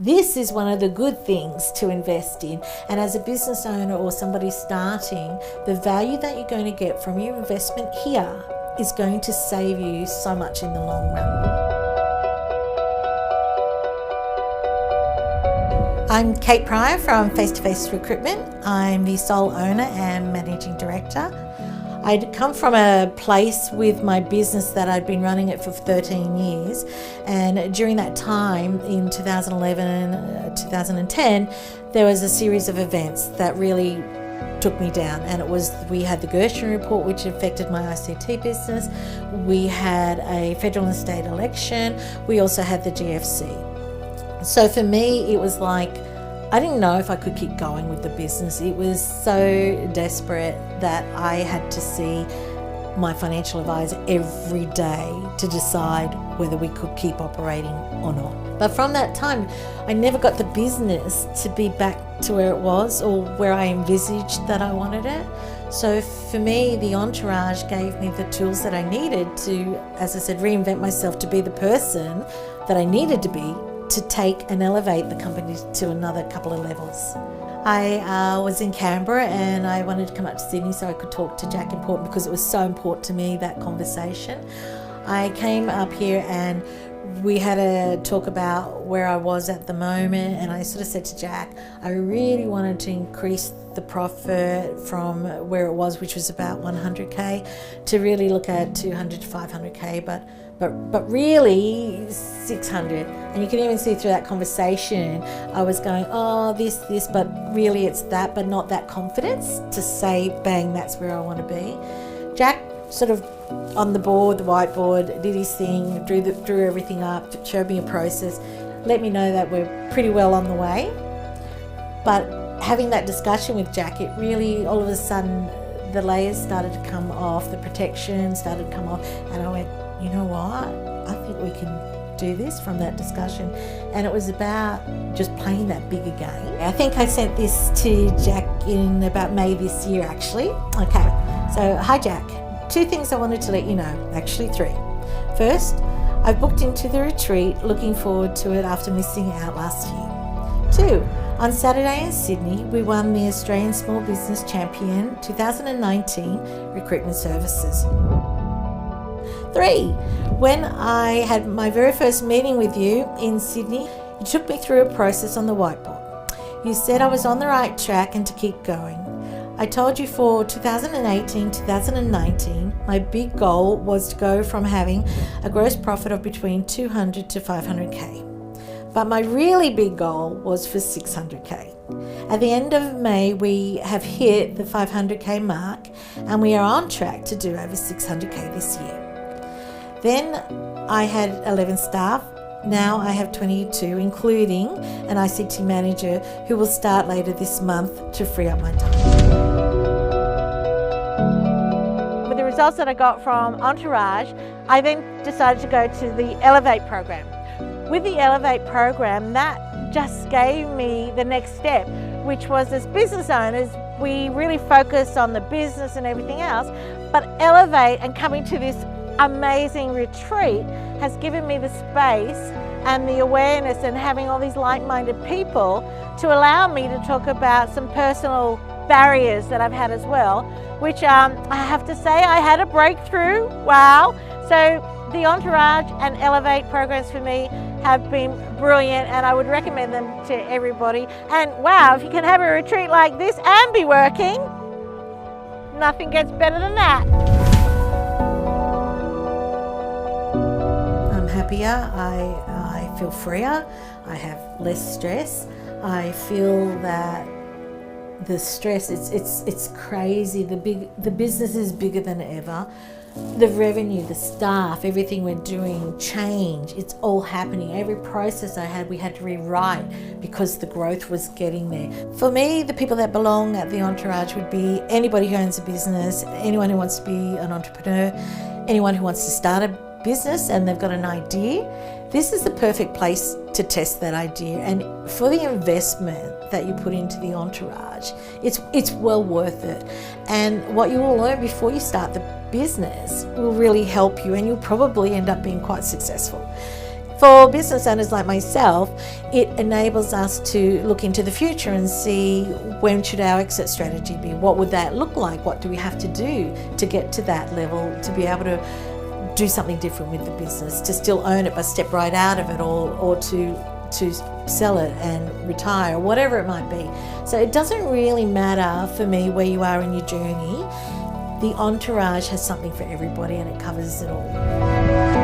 This is one of the good things to invest in. And as a business owner or somebody starting, the value that you're going to get from your investment here is going to save you so much in the long run. I'm Kate Pryor from Face to Face Recruitment. I'm the sole owner and managing director. I'd come from a place with my business that I'd been running it for 13 years, and during that time in 2011, 2010, there was a series of events that really took me down, and we had the Gershon report, which affected my ICT business. We had a federal and state election. We also had the GFC. So for me, it was like, I didn't know if I could keep going with the business. It was so desperate that I had to see my financial advisor every day to decide whether we could keep operating or not. But from that time, I never got the business to be back to where it was or where I envisaged that I wanted it. So for me, the entourage gave me the tools that I needed to, as I said, reinvent myself to be the person that I needed to be to take and elevate the company to another couple of levels. I was in Canberra and I wanted to come up to Sydney so I could talk to Jack Important because it was so important to me, that conversation. I came up here and we had a talk about where I was at the moment, and I sort of said to Jack, I really wanted to increase the profit from where it was, which was about 100K, to really look at 200 to 500K, but really 600. And you can even see through that conversation, I was going, oh, this, but really it's that, but not that confidence to say, bang, that's where I want to be. Jack sort of on the board, the whiteboard, did his thing, drew everything up, showed me a process, let me know that we're pretty well on the way. But having that discussion with Jack, it really, all of a sudden, the layers started to come off, the protection started to come off, and I went, you know what, I think we can do this from that discussion. And it was about just playing that bigger game. I think I sent this to Jack in about May this year, actually. Okay, so hi Jack. 2 things I wanted to let you know, actually 3. First, I've booked into the retreat, looking forward to it after missing out last year. 2, on Saturday in Sydney, we won the Australian Small Business Champion 2019 Recruitment Services. 3, when I had my very first meeting with you in Sydney, you took me through a process on the whiteboard. You said I was on the right track and to keep going. I told you for 2018, 2019, my big goal was to go from having a gross profit of between 200 to 500K. But my really big goal was for 600K. At the end of May, we have hit the 500K mark and we are on track to do over 600K this year. Then I had 11 staff. Now I have 22, including an ICT manager who will start later this month to free up my time. With the results that I got from Entourage, I then decided to go to the Elevate program. With the Elevate program, that just gave me the next step, which was, as business owners, we really focus on the business and everything else, but Elevate and coming to this amazing retreat has given me the space and the awareness and having all these like-minded people to allow me to talk about some personal barriers that I've had as well, which I have to say I had a breakthrough. Wow. So the Entourage and Elevate programs for me have been brilliant, and I would recommend them to everybody. And wow, if you can have a retreat like this and be working, nothing gets better than that. Happier, I feel freer, I have less stress. I feel that the stress, it's crazy. The business is bigger than ever. The revenue, the staff, everything we're doing, change, it's all happening. Every process I had, we had to rewrite because the growth was getting there. For me, the people that belong at the Entourage would be anybody who owns a business, anyone who wants to be an entrepreneur, anyone who wants to start a business and they've got an idea. This is the perfect place to test that idea, and for the investment that you put into the Entourage, it's well worth it. And what you will learn before you start the business will really help you, and you'll probably end up being quite successful. For business owners like myself, it enables us to look into the future and see when should our exit strategy be? What would that look like? What do we have to do to get to that level, to be able to do something different with the business, to still own it but step right out of it, or to sell it and retire, or whatever it might be. So it doesn't really matter for me where you are in your journey. The entourage has something for everybody and it covers it all.